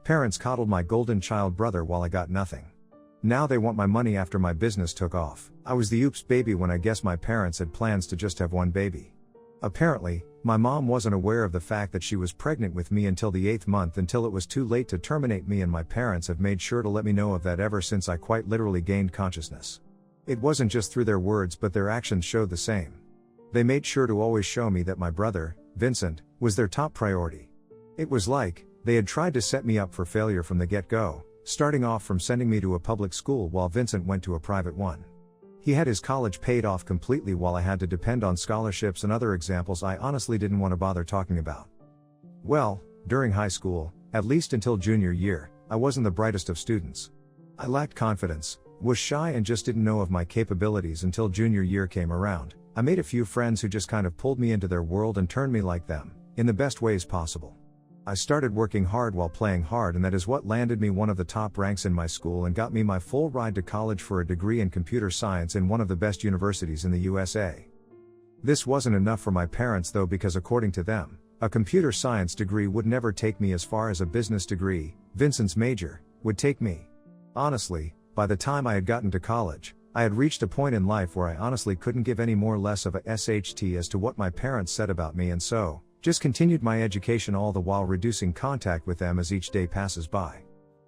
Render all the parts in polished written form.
Parents coddled my golden child brother while I got nothing. Now they want my money after my business took off. I was the oops baby when I guess my parents had plans to just have one baby. Apparently, my mom wasn't aware of the fact that she was pregnant with me until the 8th month, until it was too late to terminate me, and my parents have made sure to let me know of that ever since I quite literally gained consciousness. It wasn't just through their words, but their actions showed the same. They made sure to always show me that my brother, Vincent, was their top priority. It was like they had tried to set me up for failure from the get-go, starting off from sending me to a public school while Vincent went to a private one. He had his college paid off completely while I had to depend on scholarships and other examples I honestly didn't want to bother talking about. Well, during high school, at least until junior year, I wasn't the brightest of students. I lacked confidence, was shy, and just didn't know of my capabilities until junior year came around. I made a few friends who just kind of pulled me into their world and turned me like them, in the best ways possible. I started working hard while playing hard, and that is what landed me one of the top ranks in my school and got me my full ride to college for a degree in computer science in one of the best universities in the USA. This wasn't enough for my parents though, because according to them, a computer science degree would never take me as far as a business degree, Vincent's major, would take me. Honestly, by the time I had gotten to college, I had reached a point in life where I honestly couldn't give any more less of a SHT as to what my parents said about me, and so just continued my education, all the while reducing contact with them as each day passes by.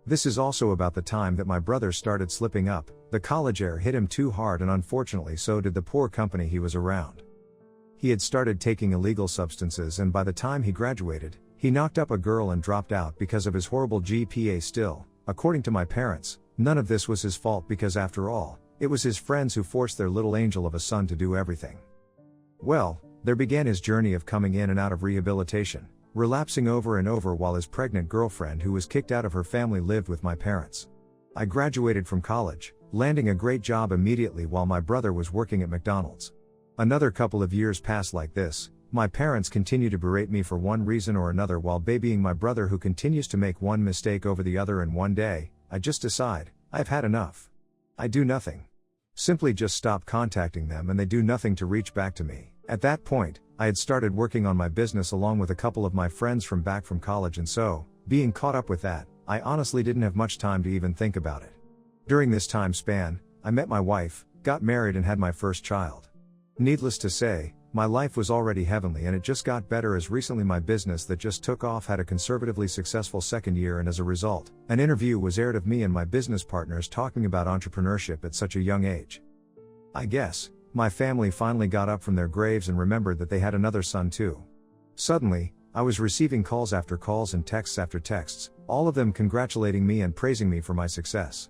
This is also about the time that my brother started slipping up. The college air hit him too hard, and unfortunately so did the poor company he was around. He had started taking illegal substances, and by the time he graduated, he knocked up a girl and dropped out because of his horrible GPA. Still, according to my parents, none of this was his fault, because after all, it was his friends who forced their little angel of a son to do everything. Well, there began his journey of coming in and out of rehabilitation, relapsing over and over while his pregnant girlfriend, who was kicked out of her family, lived with my parents. I graduated from college, landing a great job immediately while my brother was working at McDonald's. Another couple of years passed like this. My parents continue to berate me for one reason or another while babying my brother, who continues to make one mistake over the other, and one day, I just decide, I've had enough. I do nothing. Simply just stop contacting them, and they do nothing to reach back to me. At that point, I had started working on my business along with a couple of my friends from back from college, and so, being caught up with that, I honestly didn't have much time to even think about it. During this time span, I met my wife, got married, and had my first child. Needless to say, my life was already heavenly, and it just got better as recently my business that just took off had a conservatively successful second year, and as a result, an interview was aired of me and my business partners talking about entrepreneurship at such a young age. I guess my family finally got up from their graves and remembered that they had another son too. Suddenly, I was receiving calls after calls and texts after texts, all of them congratulating me and praising me for my success.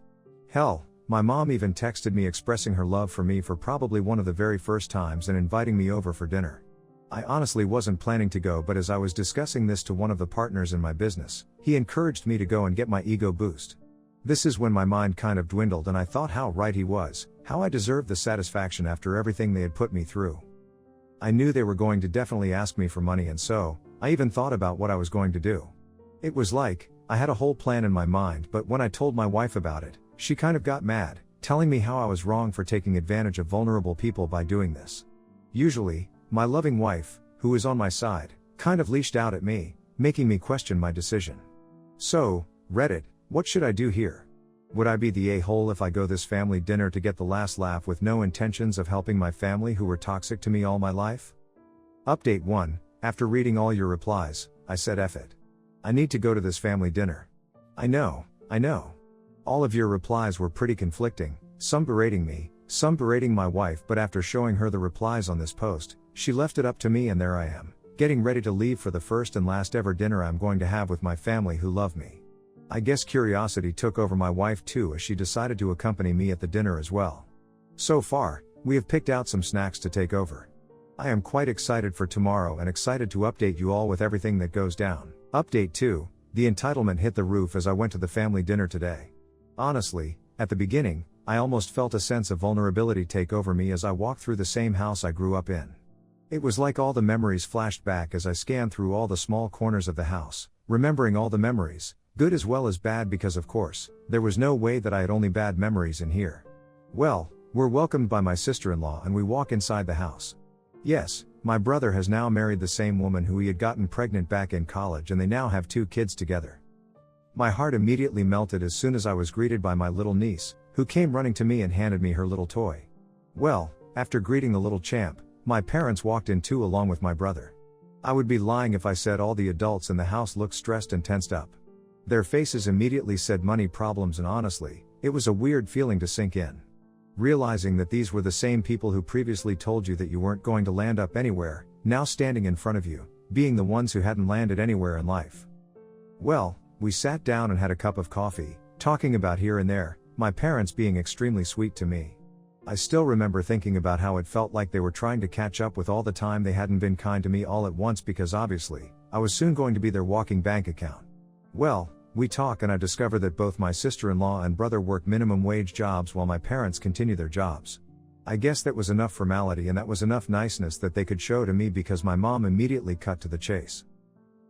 Hell, my mom even texted me expressing her love for me for probably one of the very first times and inviting me over for dinner. I honestly wasn't planning to go, but as I was discussing this to one of the partners in my business, he encouraged me to go and get my ego boost. This is when my mind kind of dwindled, and I thought how right he was, how I deserved the satisfaction after everything they had put me through. I knew they were going to definitely ask me for money, and so, I even thought about what I was going to do. It was like, I had a whole plan in my mind, but when I told my wife about it, she kind of got mad, telling me how I was wrong for taking advantage of vulnerable people by doing this. Usually, my loving wife, who is on my side, kind of leashed out at me, making me question my decision. So, Reddit, what should I do here? Would I be the a-hole if I go this family dinner to get the last laugh with no intentions of helping my family who were toxic to me all my life? Update 1, after reading all your replies, I said F it. I need to go to this family dinner. I know. All of your replies were pretty conflicting, some berating me, some berating my wife, but after showing her the replies on this post, she left it up to me, and there I am, getting ready to leave for the first and last ever dinner I'm going to have with my family who love me. I guess curiosity took over my wife too, as she decided to accompany me at the dinner as well. So far, we have picked out some snacks to take over. I am quite excited for tomorrow and excited to update you all with everything that goes down. Update 2, the entitlement hit the roof as I went to the family dinner today. Honestly, at the beginning, I almost felt a sense of vulnerability take over me as I walked through the same house I grew up in. It was like all the memories flashed back as I scanned through all the small corners of the house, remembering all the memories, good as well as bad, because of course, there was no way that I had only bad memories in here. Well, we're welcomed by my sister-in-law and we walk inside the house. Yes, my brother has now married the same woman who he had gotten pregnant back in college, and they now have 2 kids together. My heart immediately melted as soon as I was greeted by my little niece, who came running to me and handed me her little toy. Well, after greeting the little champ, my parents walked in too along with my brother. I would be lying if I said all the adults in the house looked stressed and tensed up. Their faces immediately said money problems, and honestly, it was a weird feeling to sink in. Realizing that these were the same people who previously told you that you weren't going to land up anywhere, now standing in front of you, being the ones who hadn't landed anywhere in life. Well, we sat down and had a cup of coffee, talking about here and there, my parents being extremely sweet to me. I still remember thinking about how it felt like they were trying to catch up with all the time they hadn't been kind to me all at once, because obviously, I was soon going to be their walking bank account. Well, we talk and I discover that both my sister-in-law and brother work minimum wage jobs while my parents continue their jobs. I guess that was enough formality, and that was enough niceness that they could show to me, because my mom immediately cut to the chase.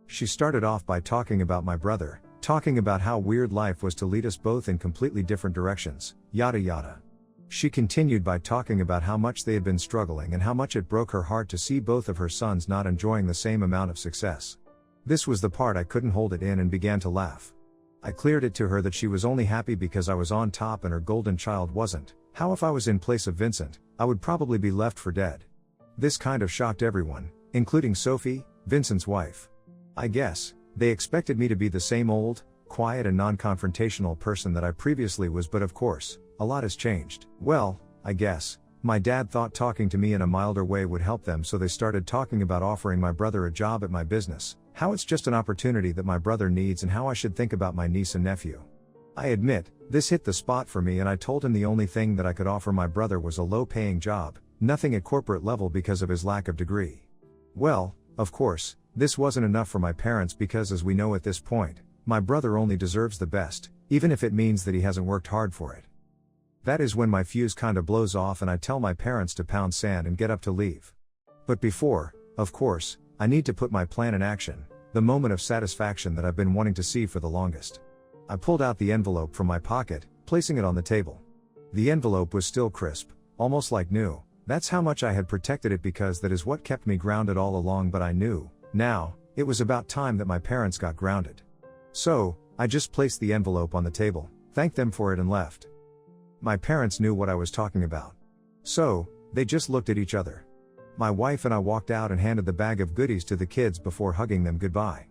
She started off by talking about my brother, talking about how weird life was to lead us both in completely different directions, yada yada. She continued by talking about how much they had been struggling and how much it broke her heart to see both of her sons not enjoying the same amount of success. This was the part I couldn't hold it in and began to laugh. I cleared it to her that she was only happy because I was on top and her golden child wasn't. How if I was in place of Vincent, I would probably be left for dead. This kind of shocked everyone, including Sophie, Vincent's wife. I guess, they expected me to be the same old, quiet and non-confrontational person that I previously was, but of course, a lot has changed. Well, I guess, my dad thought talking to me in a milder way would help them, so they started talking about offering my brother a job at my business, how it's just an opportunity that my brother needs, and how I should think about my niece and nephew. I admit, this hit the spot for me, and I told him the only thing that I could offer my brother was a low-paying job, nothing at corporate level because of his lack of degree. Well, of course, this wasn't enough for my parents, because as we know at this point, my brother only deserves the best, even if it means that he hasn't worked hard for it. That is when my fuse kinda blows off and I tell my parents to pound sand and get up to leave. But before, of course, I need to put my plan in action, the moment of satisfaction that I've been wanting to see for the longest. I pulled out the envelope from my pocket, placing it on the table. The envelope was still crisp, almost like new. That's how much I had protected it, because that is what kept me grounded all along, but I knew, now, it was about time that my parents got grounded. So, I just placed the envelope on the table, thanked them for it and left. My parents knew what I was talking about. So, they just looked at each other. My wife and I walked out and handed the bag of goodies to the kids before hugging them goodbye.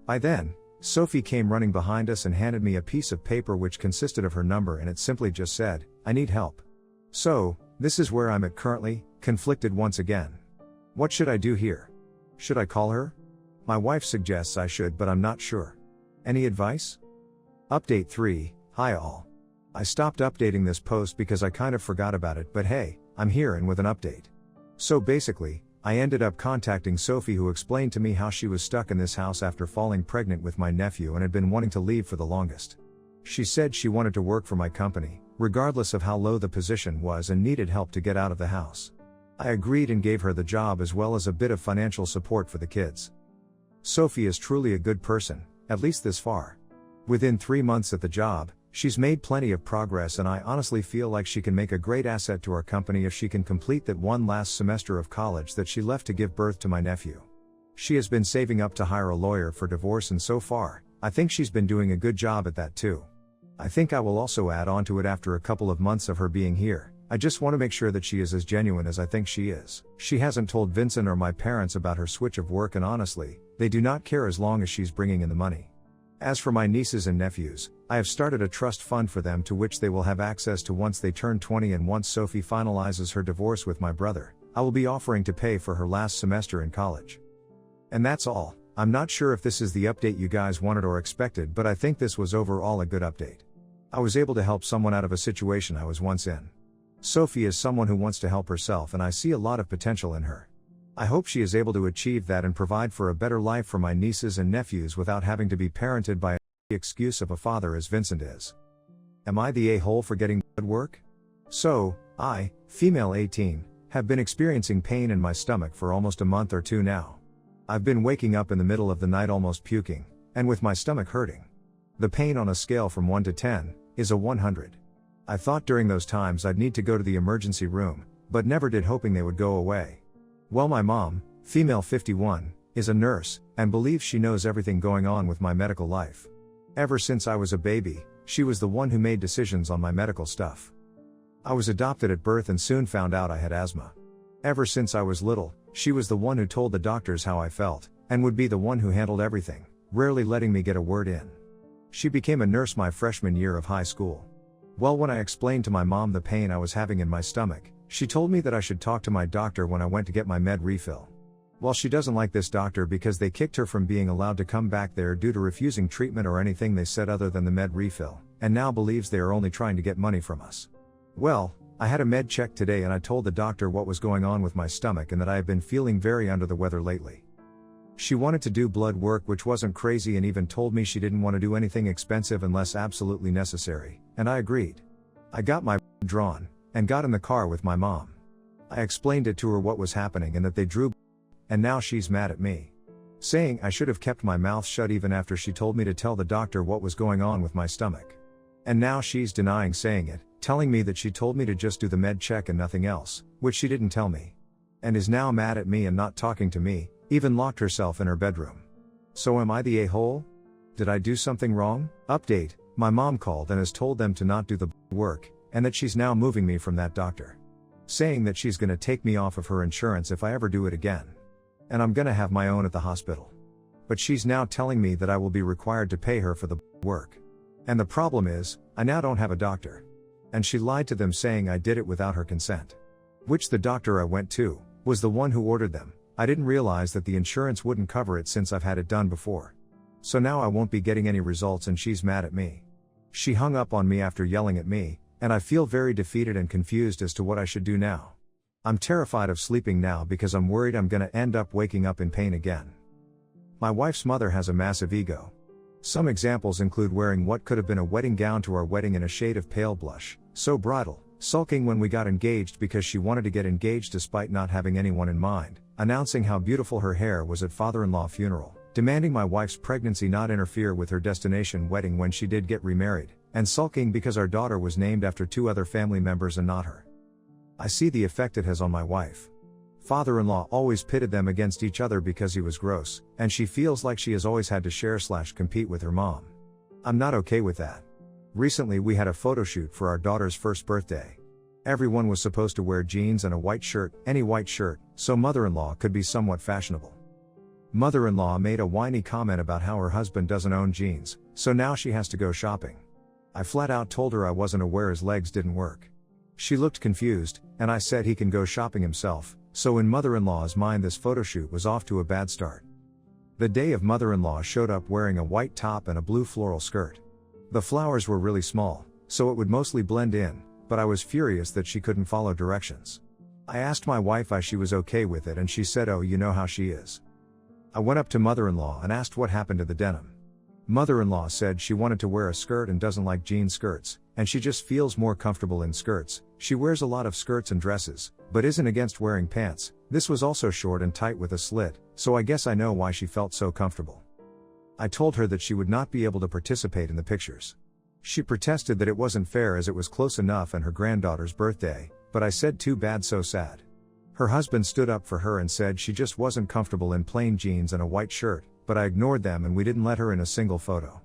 By then, Sophie came running behind us and handed me a piece of paper which consisted of her number, and it simply just said, "I need help." So, this is where I'm at currently, conflicted once again. What should I do here? Should I call her? My wife suggests I should, but I'm not sure. Any advice? Update 3, hi all. I stopped updating this post because I kind of forgot about it, but hey, I'm here and with an update. So basically, I ended up contacting Sophie, who explained to me how she was stuck in this house after falling pregnant with my nephew and had been wanting to leave for the longest. She said she wanted to work for my company, regardless of how low the position was, and needed help to get out of the house. I agreed and gave her the job as well as a bit of financial support for the kids. Sophie is truly a good person, at least this far. Within 3 months at the job, she's made plenty of progress, and I honestly feel like she can make a great asset to our company if she can complete that one last semester of college that she left to give birth to my nephew. She has been saving up to hire a lawyer for divorce, and so far, I think she's been doing a good job at that too. I think I will also add on to it after a couple of months of her being here. I just want to make sure that she is as genuine as I think she is. She hasn't told Vincent or my parents about her switch of work, and honestly, they do not care as long as she's bringing in the money. As for my nieces and nephews, I have started a trust fund for them to which they will have access to once they turn 20, and once Sophie finalizes her divorce with my brother, I will be offering to pay for her last semester in college. And that's all. I'm not sure if this is the update you guys wanted or expected, but I think this was overall a good update. I was able to help someone out of a situation I was once in. Sophie is someone who wants to help herself, and I see a lot of potential in her. I hope she is able to achieve that and provide for a better life for my nieces and nephews without having to be parented by the excuse of a father as Vincent is. Am I the a-hole for getting good work? So, I, female 18, have been experiencing pain in my stomach for almost a month or two now. I've been waking up in the middle of the night almost puking, and with my stomach hurting. The pain on a scale from 1 to 10 is a 100. I thought during those times I'd need to go to the emergency room, but never did, hoping they would go away. Well, my mom, female 51, is a nurse, and believes she knows everything going on with my medical life. Ever since I was a baby, she was the one who made decisions on my medical stuff. I was adopted at birth and soon found out I had asthma. Ever since I was little, she was the one who told the doctors how I felt, and would be the one who handled everything, rarely letting me get a word in. She became a nurse my freshman year of high school. Well, when I explained to my mom the pain I was having in my stomach, she told me that I should talk to my doctor when I went to get my med refill. Well, she doesn't like this doctor because they kicked her from being allowed to come back there due to refusing treatment or anything they said other than the med refill, and now believes they are only trying to get money from us. Well, I had a med check today and I told the doctor what was going on with my stomach and that I have been feeling very under the weather lately. She wanted to do blood work, which wasn't crazy, and even told me she didn't want to do anything expensive unless absolutely necessary, and I agreed. I got my drawn, and got in the car with my mom. I explained it to her what was happening and that they drew, and now she's mad at me. Saying I should have kept my mouth shut even after she told me to tell the doctor what was going on with my stomach. And now she's denying saying it, telling me that she told me to just do the med check and nothing else, which she didn't tell me. And is now mad at me and not talking to me, even locked herself in her bedroom. So am I the a-hole? Did I do something wrong? Update, my mom called and has told them to not do the work, and that she's now moving me from that doctor. Saying that she's gonna take me off of her insurance if I ever do it again. And I'm gonna have my own at the hospital. But she's now telling me that I will be required to pay her for the work. And the problem is, I now don't have a doctor. And she lied to them saying I did it without her consent. Which the doctor I went to, was the one who ordered them. I didn't realize that the insurance wouldn't cover it since I've had it done before. So now I won't be getting any results and she's mad at me. She hung up on me after yelling at me, and I feel very defeated and confused as to what I should do now. I'm terrified of sleeping now because I'm worried I'm gonna end up waking up in pain again. My wife's mother has a massive ego. Some examples include wearing what could have been a wedding gown to our wedding in a shade of pale blush, so bridal, sulking when we got engaged because she wanted to get engaged despite not having anyone in mind, announcing how beautiful her hair was at father-in-law funeral, demanding my wife's pregnancy not interfere with her destination wedding when she did get remarried, and sulking because our daughter was named after 2 other family members and not her. I see the effect it has on my wife. Father-in-law always pitted them against each other because he was gross, and she feels like she has always had to share/compete with her mom. I'm not okay with that. Recently we had a photo shoot for our daughter's first birthday. Everyone was supposed to wear jeans and a white shirt, any white shirt, so mother-in-law could be somewhat fashionable. Mother-in-law made a whiny comment about how her husband doesn't own jeans, so now she has to go shopping. I flat out told her I wasn't aware his legs didn't work. She looked confused, and I said he can go shopping himself, so in mother-in-law's mind this photo shoot was off to a bad start. The day of mother-in-law showed up wearing a white top and a blue floral skirt. The flowers were really small, so it would mostly blend in, but I was furious that she couldn't follow directions. I asked my wife if she was okay with it and she said, "Oh, you know how she is." I went up to mother-in-law and asked what happened to the denim. Mother-in-law said she wanted to wear a skirt and doesn't like jean skirts, and she just feels more comfortable in skirts. She wears a lot of skirts and dresses, but isn't against wearing pants. This was also short and tight with a slit, so I guess I know why she felt so comfortable. I told her that she would not be able to participate in the pictures. She protested that it wasn't fair as it was close enough and her granddaughter's birthday, but I said too bad, so sad. Her husband stood up for her and said she just wasn't comfortable in plain jeans and a white shirt, but I ignored them and we didn't let her in a single photo.